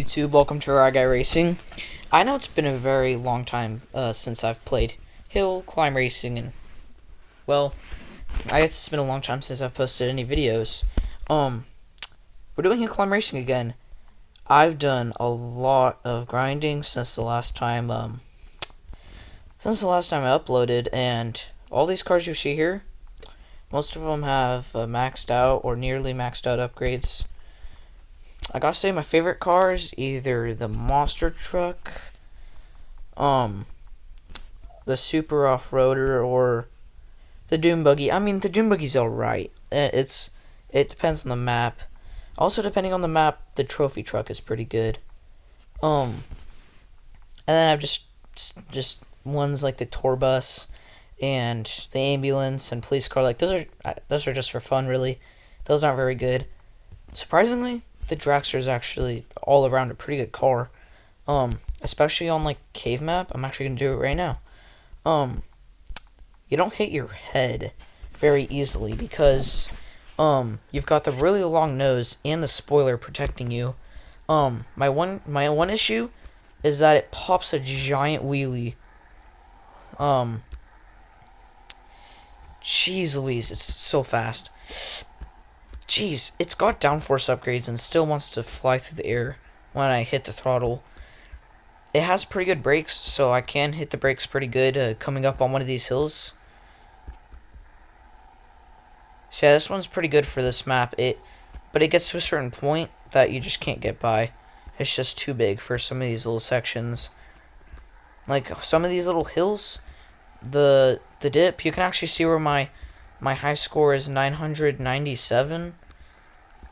YouTube? Welcome to RyGuy Racing. I know it's been a very long time since I've played hill climb racing, and well, I guess it's been a long time since I've posted any videos. We're doing hill climb racing again. I've done a lot of grinding since the last time I uploaded, and all these cars you see here, most of them have maxed out or nearly maxed out upgrades. I gotta say, my favorite car is either the monster truck, the super off-roader, or the dune buggy. I mean, the dune buggy's alright. It depends on the map. Also, depending on the map, the trophy truck is pretty good. And then I have just ones like the tour bus and the ambulance and police car. Like those are just for fun, really. Those aren't very good. Surprisingly, the dragster is actually all around a pretty good car. Especially on like cave map. I'm actually gonna do it right now. You don't hit your head very easily because you've got the really long nose and the spoiler protecting you. My one issue is that it pops a giant wheelie. Jeez Louise, it's so fast. Jeez, it's got downforce upgrades and still wants to fly through the air when I hit the throttle. It has pretty good brakes, so I can hit the brakes pretty good coming up on one of these hills. So yeah, this one's pretty good for this map. But it gets to a certain point that you just can't get by. It's just too big for some of these little sections. Like some of these little hills, the dip, you can actually see where my high score is 997.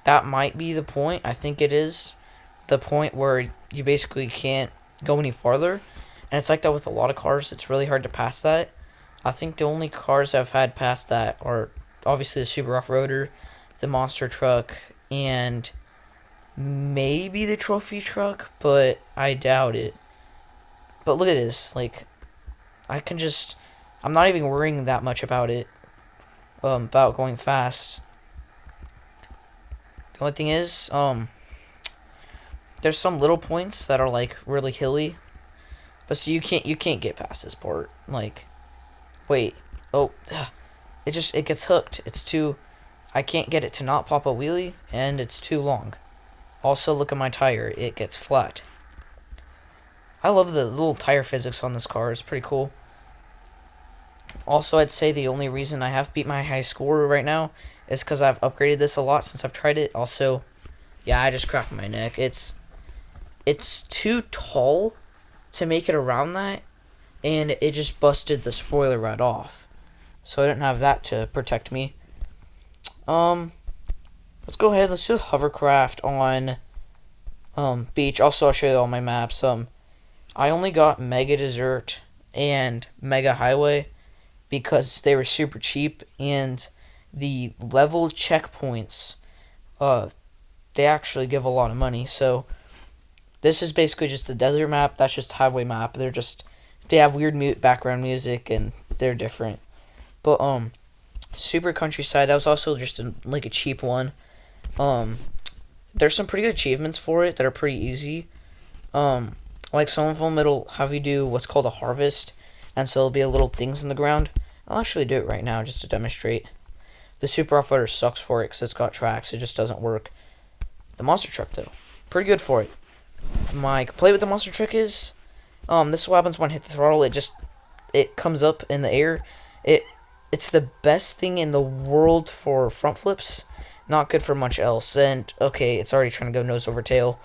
That might be the point. I think it is the point where you basically can't go any farther. And it's like that with a lot of cars. It's really hard to pass that. I think the only cars I've had past that are obviously the super off-roader, the monster truck, and maybe the trophy truck, but I doubt it. But look at this. Like, I'm not even worrying that much about it. About going fast. The only thing is, there's some little points that are like really hilly, but so you can't get past this part. Like, wait, it gets hooked. I can't get it to not pop a wheelie, and it's too long. Also, look at my tire; it gets flat. I love the little tire physics on this car. It's pretty cool. Also, I'd say the only reason I have beat my high score right now is because I've upgraded this a lot since I've tried it. Also, yeah, I just cracked my neck. It's too tall to make it around that, and it just busted the spoiler right off. So I didn't have that to protect me. Let's go ahead. Let's do Hovercraft on beach. Also, I'll show you all my maps. I only got Mega Desert and Mega Highway because they were super cheap, and the level checkpoints, they actually give a lot of money. So this is basically just a desert map. That's just a highway map. They have weird background music, and they're different. But super countryside, that was also just like a cheap one. There's some pretty good achievements for it that are pretty easy. Like some of them, it'll have you do what's called a harvest, and so there'll be little things in the ground. I'll actually do it right now just to demonstrate. The super off-roader sucks for it because it's got tracks. It just doesn't work. The monster truck, though, pretty good for it. My complaint with the monster truck is, this is what happens when I hit the throttle. It comes up in the air. It's the best thing in the world for front flips. Not good for much else. And okay, it's already trying to go nose over tail.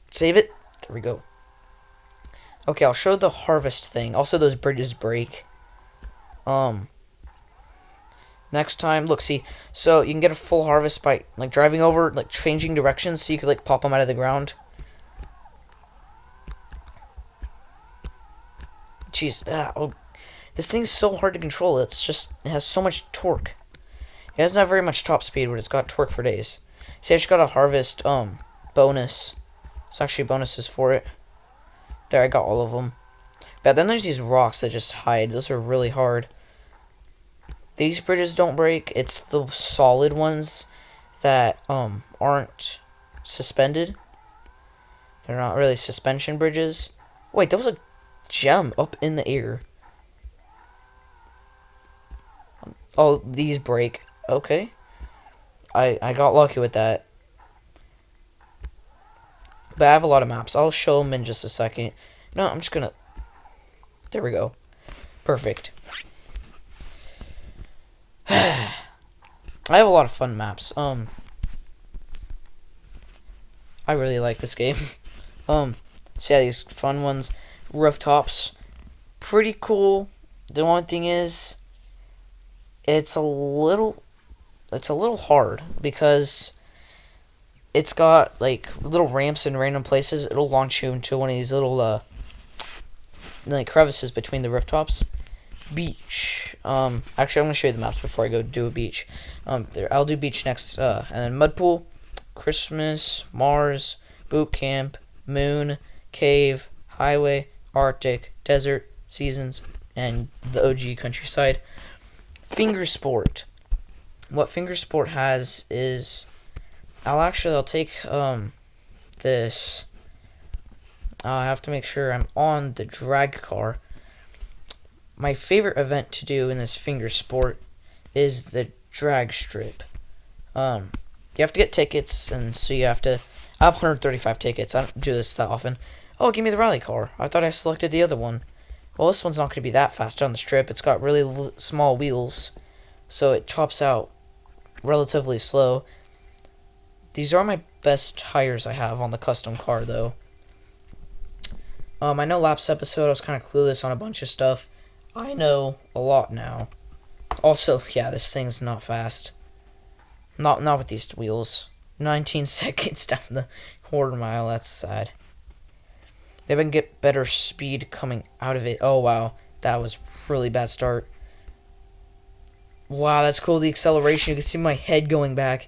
Save it. There we go. Okay, I'll show the harvest thing. Also, those bridges break. Next time, look, see, so you can get a full harvest by, like, driving over, like, changing directions, so you could, like, pop them out of the ground. Jeez, this thing's so hard to control. It has so much torque. It doesn't have very much top speed, but it's got torque for days. See, I just got a harvest, bonus. It's actually bonuses for it. There, I got all of them. But then there's these rocks that just hide. Those are really hard. These bridges don't break. It's the solid ones that aren't suspended. They're not really suspension bridges. Wait, that was a gem up in the air. Oh, these break. Okay. I got lucky with that. But I have a lot of maps. I'll show them in just a second. No, I'm just gonna... There we go. Perfect. I have a lot of fun maps. I really like this game. So yeah, these fun ones. Rooftops. Pretty cool. The only thing is... It's a little hard because it's got like little ramps in random places. It'll launch you into one of these little like crevices between the rooftops. Beach. Actually, I'm gonna show you the maps before I go do a beach. I'll do beach next. And then mud pool, Christmas, Mars, boot camp, moon, cave, highway, Arctic, desert, seasons, and the OG countryside. Fingersport. What Fingersport has is, I'll take this. I have to make sure I'm on the drag car. My favorite event to do in this Fingersport is the drag strip. You have to get tickets, and so you have to. I have 135 tickets. I don't do this that often. Oh, give me the rally car. I thought I selected the other one. Well, this one's not going to be that fast on the strip. It's got really small wheels, so it chops out relatively slow. These are my best tires I have on the custom car, though. I know last episode I was kind of clueless on a bunch of stuff. I know a lot now. Also, yeah, this thing's not fast. Not with these wheels. 19 seconds down the quarter mile. That's sad. Maybe I can get better speed coming out of it. Oh, wow. That was really bad start. Wow, that's cool. The acceleration. You can see my head going back.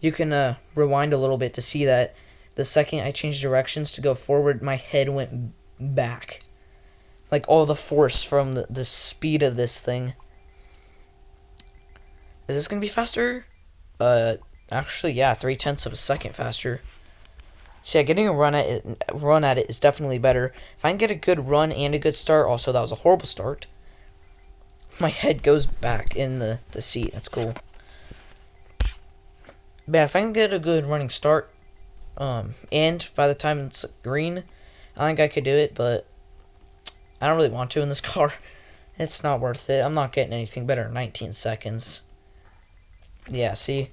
You can rewind a little bit to see that. The second I changed directions to go forward, my head went back. Like all the force from the speed of this thing. Is this going to be faster? Actually, yeah, 0.3 of a second faster. So yeah, getting a run at it is definitely better. If I can get a good run and a good start, also that was a horrible start. My head goes back in the seat. That's cool. But yeah, if I can get a good running start, and by the time it's green, I think I could do it, but I don't really want to in this car. It's not worth it. I'm not getting anything better than 19 seconds. Yeah, see?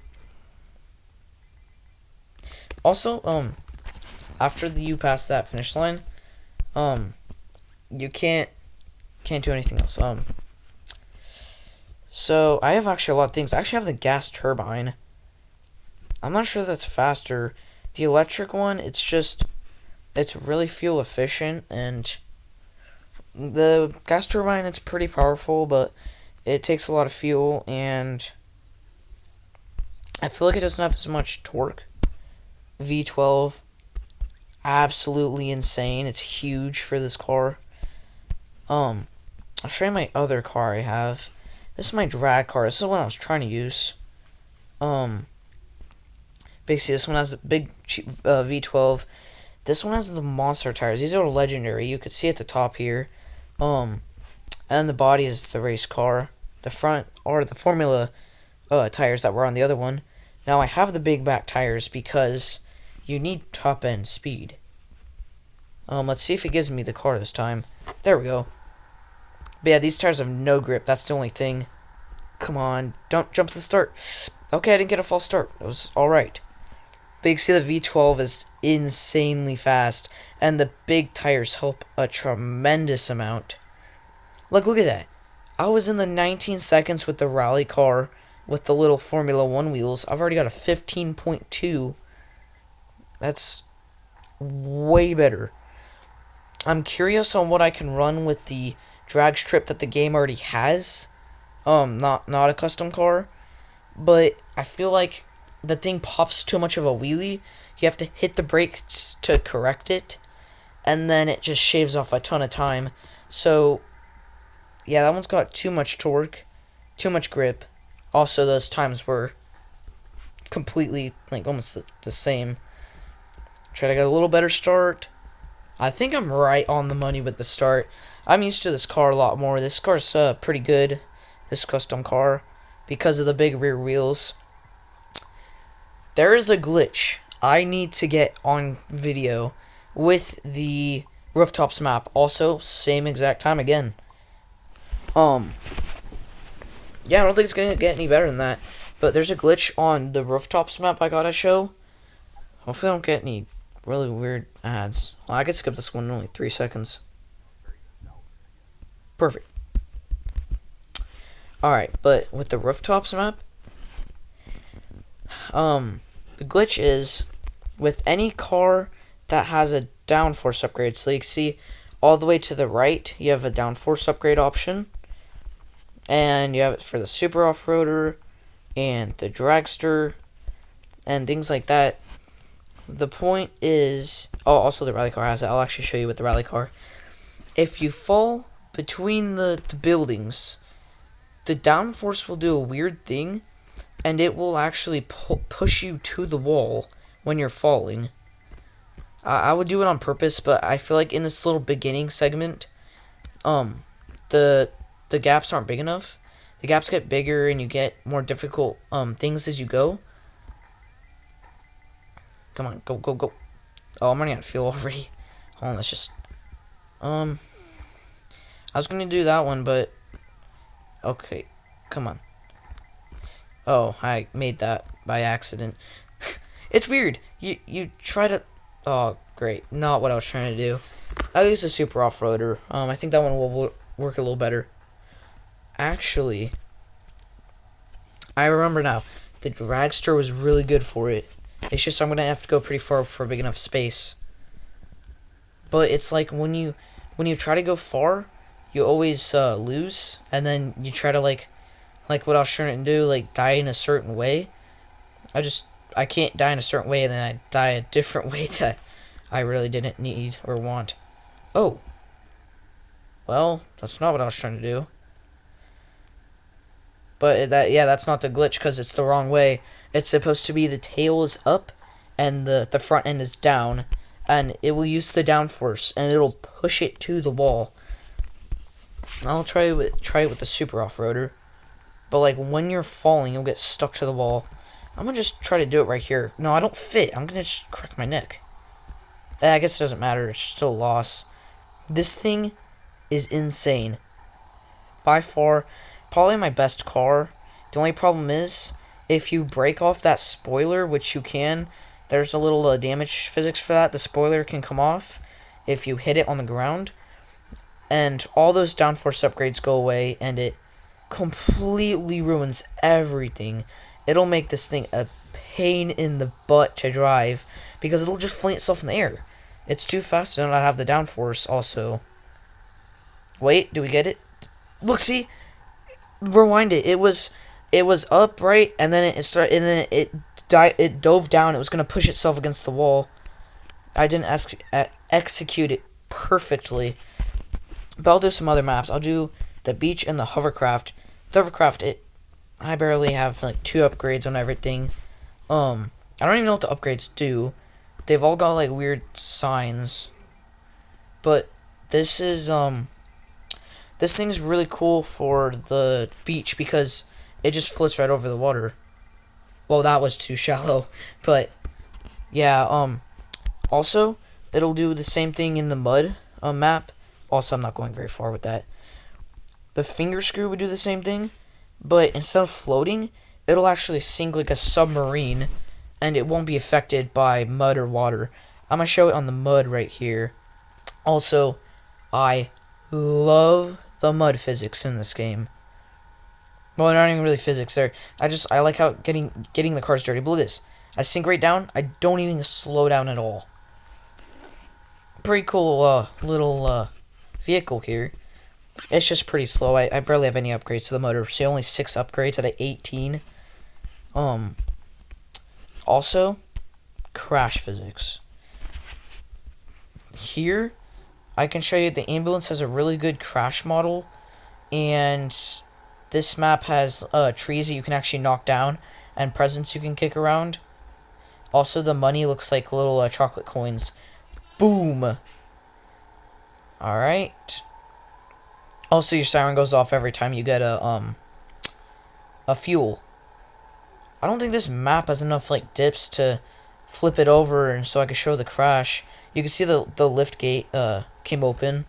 Also, after you pass that finish line, you can't do anything else. So I have actually a lot of things. I actually have the gas turbine. I'm not sure that's faster. The electric one, it's really fuel efficient, and the gas turbine, it's pretty powerful, but it takes a lot of fuel, and I feel like it doesn't have as much torque. V12, absolutely insane. It's huge for this car. I'll show you my other car I have. This is my drag car. This is the one I was trying to use. Basically, this one has the big V12. This one has the monster tires. These are legendary. You could see at the top here. And the body is the race car. The front are the Formula tires that were on the other one. Now, I have the big back tires because you need top-end speed. Let's see if it gives me the car this time. There we go. But yeah, these tires have no grip. That's the only thing. Come on. Don't jump to the start. Okay, I didn't get a false start. It was alright. But you can see the V12 is insanely fast. And the big tires help a tremendous amount. Look at that. I was in the 19 seconds with the rally car with the little Formula 1 wheels. I've already got a 15.2. That's way better. I'm curious on what I can run with the drag strip that the game already has. Not a custom car. But I feel like the thing pops too much of a wheelie. You have to hit the brakes to correct it. And then it just shaves off a ton of time. So, yeah, that one's got too much torque. Too much grip. Also, those times were completely, like, almost the same. Try to get a little better start. I think I'm right on the money with the start. I'm used to this car a lot more. This car's pretty good, this custom car, because of the big rear wheels. There is a glitch I need to get on video with the Rooftops map. Also, same exact time again. Yeah, I don't think it's gonna get any better than that. But there's a glitch on the Rooftops map I gotta show. Hopefully I don't get any really weird ads. Well, I could skip this one in only 3 seconds. Perfect. Alright, but with the Rooftops map, the glitch is with any car that has a downforce upgrade. So you can see all the way to the right, you have a downforce upgrade option. And you have it for the super off-roader and the dragster and things like that. The point is, oh, also the rally car has it. I'll actually show you with the rally car. If you fall between the buildings, the downforce will do a weird thing, and it will actually push you to the wall when you're falling. I would do it on purpose, but I feel like in this little beginning segment, the gaps aren't big enough. The gaps get bigger, and you get more difficult things as you go. Come on, go, go, go. Oh, I'm running out of fuel already. Hold on, let's just... I was gonna do that one, but... Okay, come on. Oh, I made that by accident. It's weird. You try to... Oh, great. Not what I was trying to do. I'll use a super off-roader. I think that one will work a little better. Actually, I remember now. The dragster was really good for it. It's just I'm gonna have to go pretty far for a big enough space. But it's like when you try to go far, you always lose, and then you try to like what I was trying to do, like die in a certain way. I can't die in a certain way, and then I die a different way that I really didn't need or want. Oh, well, that's not what I was trying to do. But that's not the glitch, because it's the wrong way. It's supposed to be the tail is up and the front end is down, and it will use the downforce and it'll push it to the wall. I'll try it with the super off-roader. But like when you're falling, you'll get stuck to the wall. I'm gonna just try to do it right here. No, I don't fit. I'm gonna just crack my neck. I guess it doesn't matter. It's still a loss. This thing is insane. By far, probably my best car. The only problem is, if you break off that spoiler, which you can, there's a little damage physics for that. The spoiler can come off if you hit it on the ground. And all those downforce upgrades go away, and it completely ruins everything. It'll make this thing a pain in the butt to drive, because it'll just fling itself in the air. It's too fast to not have the downforce also. Wait, do we get it? Look, see? Rewind it. It was up, right? And then it dove down. It was going to push itself against the wall. I didn't execute it perfectly. But I'll do some other maps. I'll do the beach and the hovercraft. The hovercraft, I barely have like 2 upgrades on everything. I don't even know what the upgrades do. They've all got like weird signs. But this is this thing's really cool for the beach because it just floats right over the water. Well, that was too shallow, but yeah, also it'll do the same thing in the mud map. Also, I'm not going very far with that. The finger screw would do the same thing, but instead of floating, it'll actually sink like a submarine, and it won't be affected by mud or water. I'm going to show it on the mud right here. Also, I love the mud physics in this game. Well, they're not even really physics. I like how getting the cars dirty. But look at this. I sink right down. I don't even slow down at all. Pretty cool little vehicle here. It's just pretty slow. I barely have any upgrades to the motor. So only 6 upgrades out of 18. Also, crash physics. Here, I can show you the ambulance has a really good crash model, and this map has trees that you can actually knock down and presents you can kick around. Also, the money looks like little chocolate coins. Boom. Alright. Also, your siren goes off every time you get a fuel. I don't think this map has enough like dips to flip it over and so I can show the crash. You can see the lift gate came open.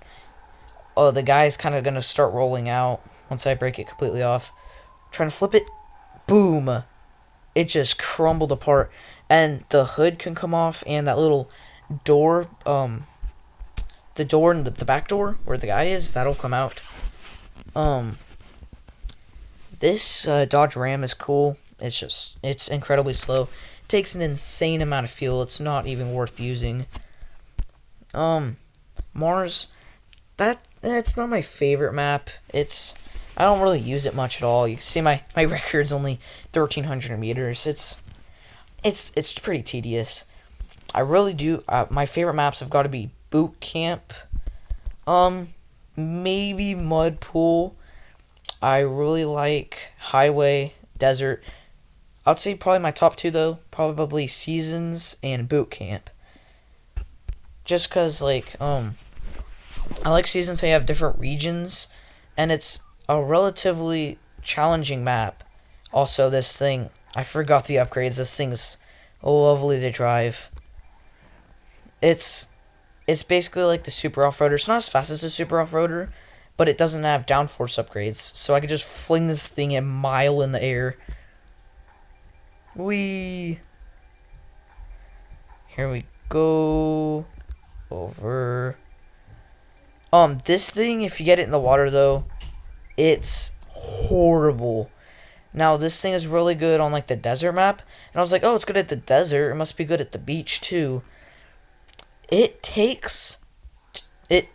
Oh, the guy's kind of gonna start rolling out once I break it completely off. Trying to flip it. Boom. It just crumbled apart. And the hood can come off and that little door, the door in the back door where the guy is, that'll come out. This Dodge Ram is cool. It's incredibly slow. It takes an insane amount of fuel. It's not even worth using. Mars, that's not my favorite map. I don't really use it much at all. You can see my record's only 1,300 meters. It's pretty tedious. I really do. My favorite maps have got to be Boot Camp. Maybe Mud Pool. I really like Highway, Desert. I'd say probably my top two though. Probably Seasons and Boot Camp. Just cause like I like Seasons. They have different regions, and it's a relatively challenging map. Also, this thing, I forgot the upgrades. This thing's lovely to drive. It's basically like the Super Off-Roader. It's not as fast as the Super Off-Roader, but it doesn't have downforce upgrades. So I could just fling this thing a mile in the air. Whee! Here we go. Over. This thing, if you get it in the water though, it's horrible. Now, this thing is really good on, like, the desert map. And I was like, oh, it's good at the desert. It must be good at the beach, too. It takes... Let's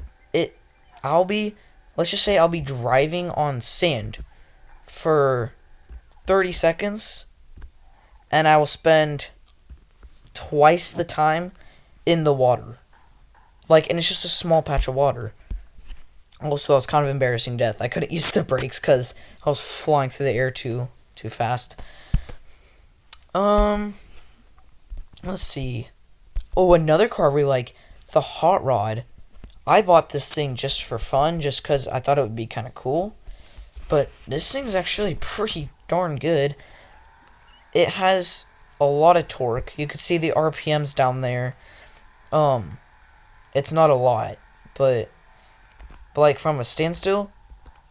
just say I'll be driving on sand for 30 seconds. And I will spend twice the time in the water. Like, and it's just a small patch of water. Also, I was kind of embarrassing death. I couldn't use the brakes because I was flying through the air too fast. Let's see. Oh, another car we like, the Hot Rod. I bought this thing just for fun, just because I thought it would be kind of cool. But this thing's actually pretty darn good. It has a lot of torque. You can see the RPMs down there. It's not a lot, but like from a standstill,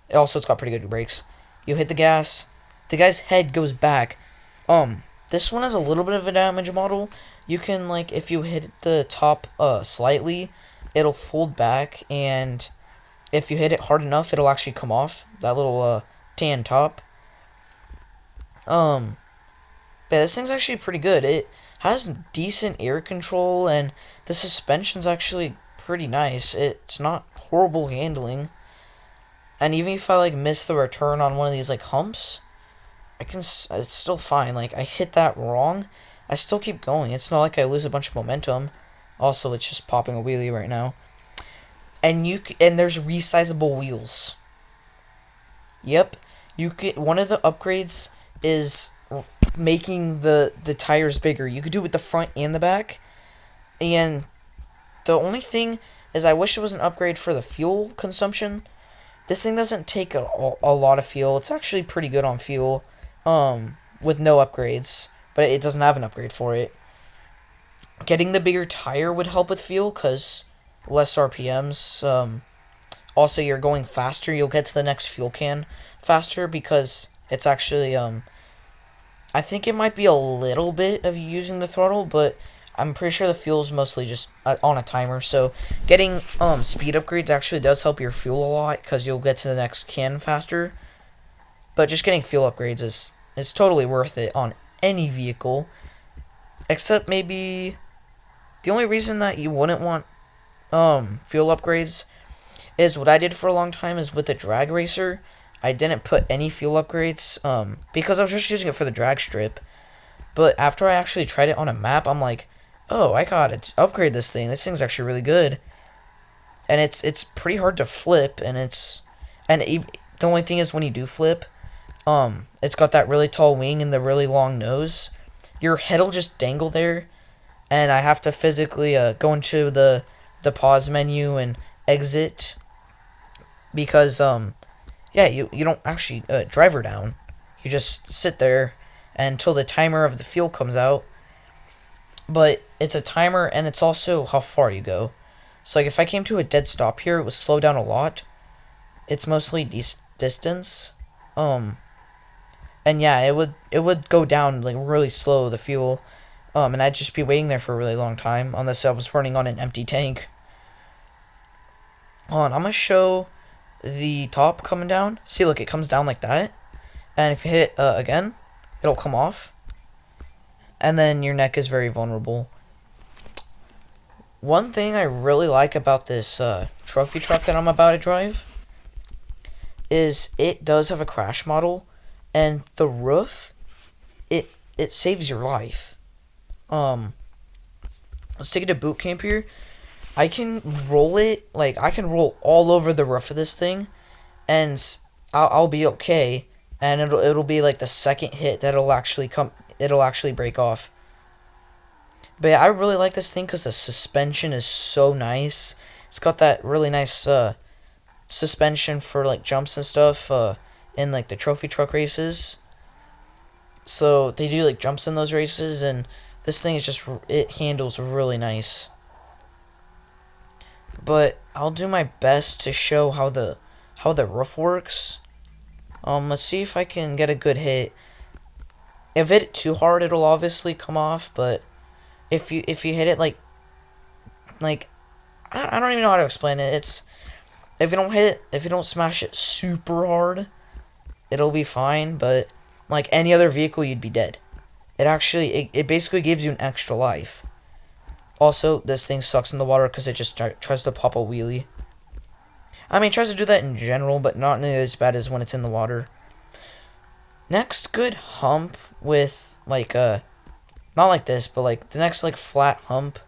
it's got pretty good brakes. You hit the gas, the guy's head goes back. This one has a little bit of a damage model. You can, like, if you hit the top slightly, it'll fold back, and if you hit it hard enough, it'll actually come off that little tan top. But this thing's actually pretty good. It has decent air control, and the suspension's actually pretty nice. It's not horrible handling. And even if I, like, miss the return on one of these, like, humps, it's still fine. Like, I hit that wrong, I still keep going. It's not like I lose a bunch of momentum. Also, it's just popping a wheelie right now. And there's resizable wheels. Yep, one of the upgrades is making the tires bigger. You could do it with the front and the back. And the only thing is, I wish there was an upgrade for the fuel consumption. This thing doesn't take a lot of fuel. It's actually pretty good on fuel, with no upgrades, but it doesn't have an upgrade for it. Getting the bigger tire would help with fuel, because less RPMs. Also, you're going faster. You'll get to the next fuel can faster, because it's actually, I think it might be a little bit of using the throttle, but I'm pretty sure the fuel's mostly just on a timer. So getting speed upgrades actually does help your fuel a lot, because you'll get to the next can faster. But just getting fuel upgrades is totally worth it on any vehicle, except maybe the only reason that you wouldn't want fuel upgrades is what I did for a long time is with the drag racer. I didn't put any fuel upgrades because I was just using it for the drag strip. But after I actually tried it on a map, I'm like, oh, I gotta upgrade this thing. This thing's actually really good. And it's pretty hard to flip, and the only thing is when you do flip, it's got that really tall wing and the really long nose. your head'll just dangle there, and I have to physically go into the pause menu and exit because yeah, you don't actually drive her down. You just sit there until the timer of the fuel comes out. But it's a timer, and it's also how far you go. So like if I came to a dead stop here, it would slow down a lot. It's mostly distance. And yeah, it would go down like really slow, the fuel. And I'd just be waiting there for a really long time unless I was running on an empty tank. Hold on, I'm gonna show the top coming down. See, look, it comes down like that. And if you hit it again, it'll come off. And then your neck is very vulnerable. One thing I really like about this trophy truck that I'm about to drive is it does have a crash model, and the roof, it saves your life. Let's take it to boot camp here. I can roll it, like I can roll all over the roof of this thing, and I'll be okay. And it'll be like the second hit that it'll actually break off. But yeah, I really like this thing because the suspension is so nice. It's got that really nice suspension for like jumps and stuff in like the trophy truck races. So they do like jumps in those races, and this thing is just, it handles really nice. But I'll do my best to show how the roof works. Let's see if I can get a good hit. If I hit it too hard, it'll obviously come off, but if you hit it like I don't even know how to explain it. It's if you don't smash it super hard, it'll be fine, but like any other vehicle, you'd be dead. It basically gives you an extra life. Also, this thing sucks in the water because it just tries to pop a wheelie. I mean, it tries to do that in general, but not nearly as bad as when it's in the water. Next good hump with, like, not like this, but, like, the next, like, flat hump,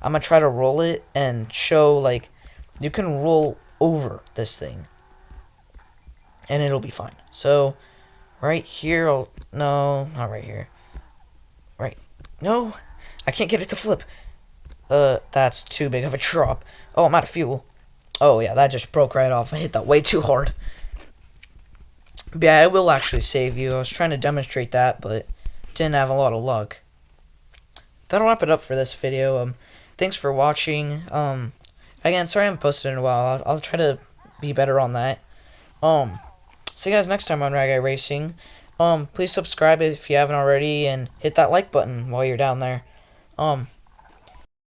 I'm gonna try to roll it and show, like, you can roll over this thing. And it'll be fine. So, right here, no, not right here. Right, no, I can't get it to flip. That's too big of a drop. Oh, I'm out of fuel. Oh, yeah, that just broke right off. I hit that way too hard. But yeah, it will actually save you. I was trying to demonstrate that, but didn't have a lot of luck. That'll wrap it up for this video. Thanks for watching. Again, sorry I haven't posted in a while. I'll try to be better on that. See you guys next time on RyGuy Racing. Please subscribe if you haven't already, and hit that like button while you're down there.